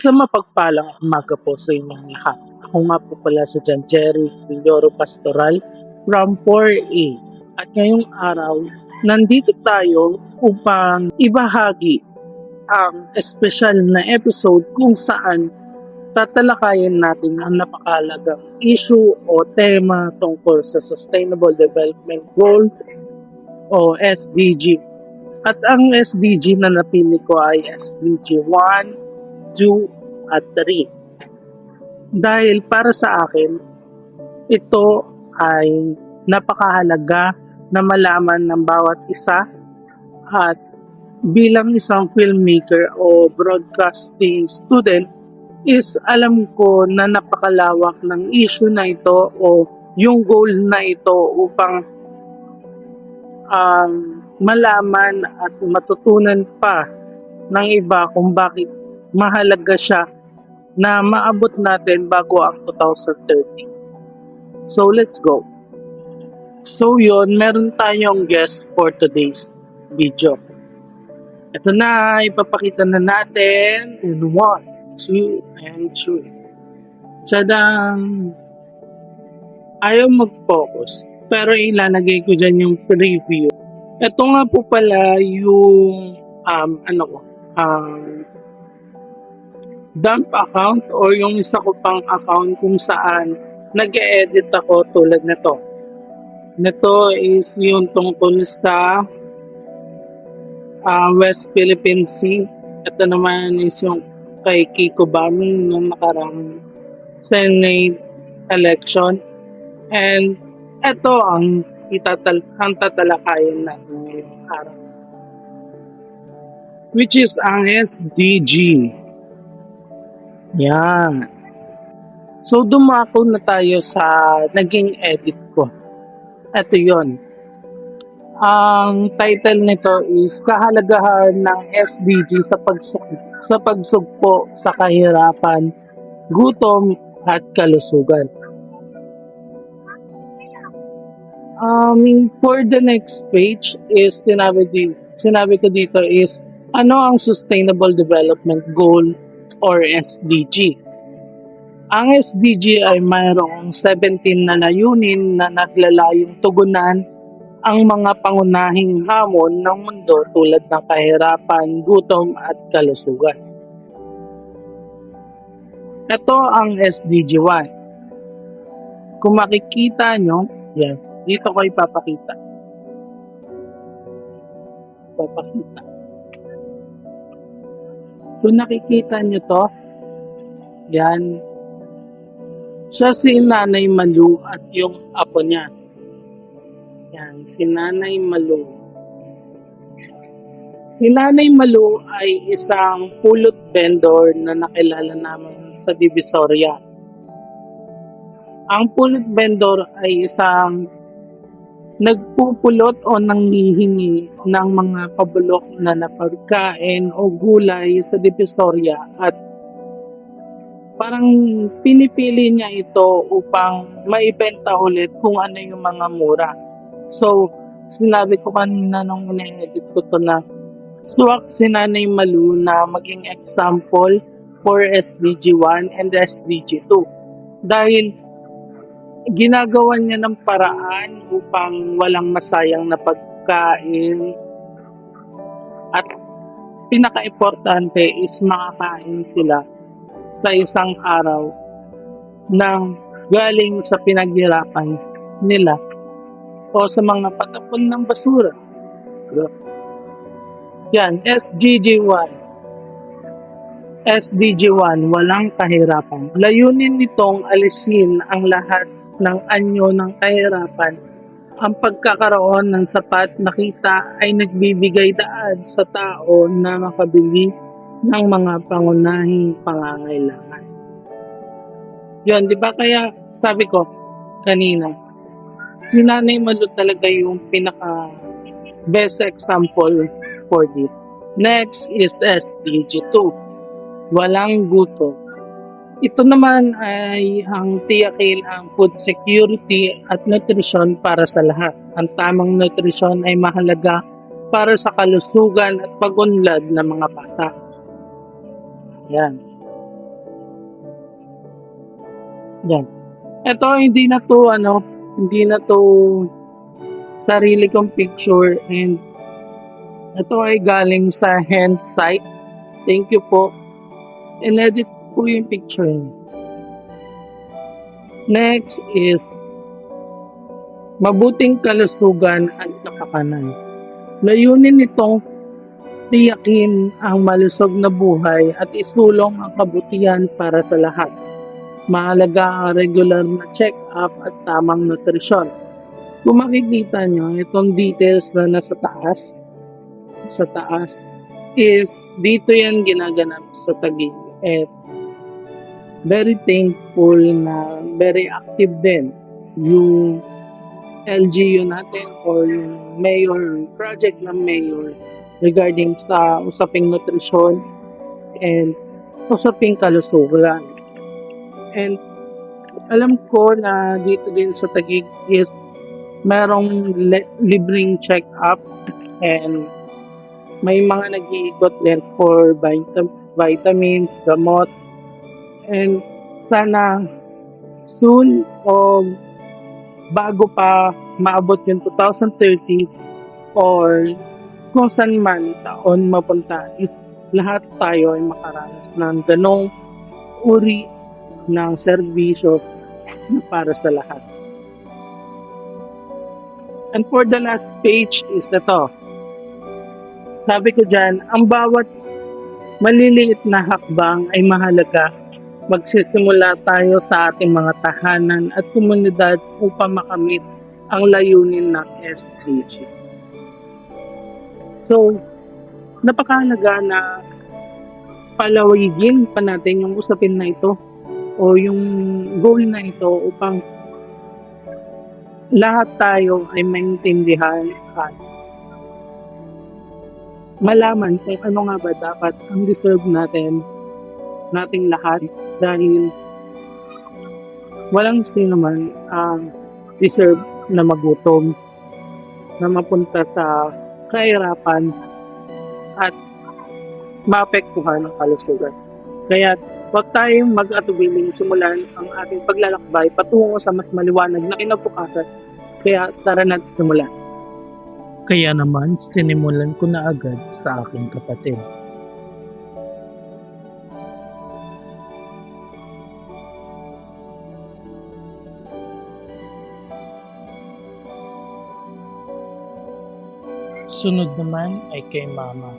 Isang mapagpalang umaga po sa inyong lahat. Ako nga po pala si John Jerry Villoro Pastoral from 4A. At ngayong araw, nandito tayo upang ibahagi ang espesyal na episode kung saan tatalakayin natin ang napakahalagang issue o tema tungkol sa Sustainable Development Goal o SDG. At ang SDG na napili ko ay SDG 1, 2, at 3. Dahil para sa akin, ito ay napakahalaga na malaman ng bawat isa at bilang isang filmmaker o broadcasting student is alam ko na napakalawak ng issue na ito o yung goal na ito upang malaman at matutunan pa ng iba kung bakit mahalaga siya na maabot natin bago ang 2030. So let's go. So yun, meron tayong guest for today's video. Ito na, ipapakita na natin in 1, 2, and 3. Tadang! Ayaw mag-focus, pero ilalagay ko dyan yung preview. Ito nga po pala yung dump account or yung isa ko pang account kung saan nag-edit ako tulad nito. Nito is yung tungkol sa West Philippine Sea. Ito naman is yung kay Kiko Baming nung nakarang Senate election. And ito ang tatalakayin natin ngayong araw. Which is ang SDG. Yan. So dumako na tayo sa naging edit ko. Ito yon. Ang title nito is Kahalagahan ng SDG sa pagsugpo sa kahirapan, gutom at kalusugan. For the next page is sinabi ko dito is ano ang Sustainable Development Goal or SDG. Ang SDG ay mayroong 17 na layunin na naglalayong tugunan ang mga pangunahing hamon ng mundo tulad ng kahirapan, gutom at kalusugan. Ito ang SDG 1. Kung makikita nyo, yan, dito ko ipapakita. Kung nakikita nyo to, yan, siya si Nanay Malu at yung apo niya. Yan, si Nanay Malu. Si Nanay Malu ay isang pulot vendor na nakilala namin sa Divisoria. Ang pulot vendor ay isang nagpupulot o nanghihingi ng mga pabulok na pagkain o gulay sa Divisoria at parang pinipili niya ito upang maibenta ulit kung ano yung mga mura. So, sinabi ko kanina nung ina-edit ko to na swak si Nanay Malu na maging example for SDG 1 and SDG 2. Dahil ginagawa niya ng paraan upang walang masayang na pagkain at pinaka-importante is makakain sila sa isang araw ng galing sa pinaghirapan nila o sa mga patapon ng basura. Yan, SDG 1. SDG 1, walang kahirapan. Layunin nitong alisin ang lahat ng anyo ng kahirapan. Ang pagkakaroon ng sapat na kita ay nagbibigay daan sa tao na makabili ng mga pangunahing pangangailangan. Yun, di ba kaya sabi ko kanina, si Nanay Malu talaga yung pinaka best example for this. Next is SDG 2. Walang gutom. Ito naman ay ang tiyakin ang food security at nutrition para sa lahat. Ang tamang nutrition ay mahalaga para sa kalusugan at pag-unlad ng mga bata. Yan. Yan. Ito, hindi na to sarili kong picture and ito ay galing sa hand site. Thank you po. In-edit po yung picture niya. Next is mabuting kalusugan at kapakanan. Layunin nitong tiyakin ang malusog na buhay at isulong ang kabutihan para sa lahat. Mahalaga ang regular na check-up at tamang nutrisyon. Kung makikita nyo, itong details na sa taas, is dito yan ginaganap sa Taguig. At very thankful na very active din yung LGU natin or yung mayor, project ng mayor regarding sa usaping nutrisyon and usaping kalusugan. And alam ko na dito din sa Taguig is merong libreng check-up and may mga nag-iikot din for vitamins, gamot, and sana soon o bago pa maabot yung 2030 or kung saan man taon mapunta is lahat tayo ay makaranas ng ganong uri ng serbisyo na para sa lahat. And for the last page is ito. Sabi ko dyan, ang bawat maliliit na hakbang ay mahalaga. Magsisimula tayo sa ating mga tahanan at komunidad upang makamit ang layunin ng SDG. So, napakahalaga na palawigin pa natin yung usapin na ito o yung goal na ito upang lahat tayo ay maintindihan at malaman kung ano nga ba dapat ang deserve nating lahat dahil walang sino man ang deserve na magutom, na mapunta sa kahirapan at maapektuhan ng kalusugan. Kaya huwag tayong mag-atubiling simulan ang ating paglalakbay patungo sa mas maliwanag na kinabukasan. Kaya tara natin simulan. Kaya naman, sinimulan ko na agad sa aking kapatid. Sunod naman ay kay Mama.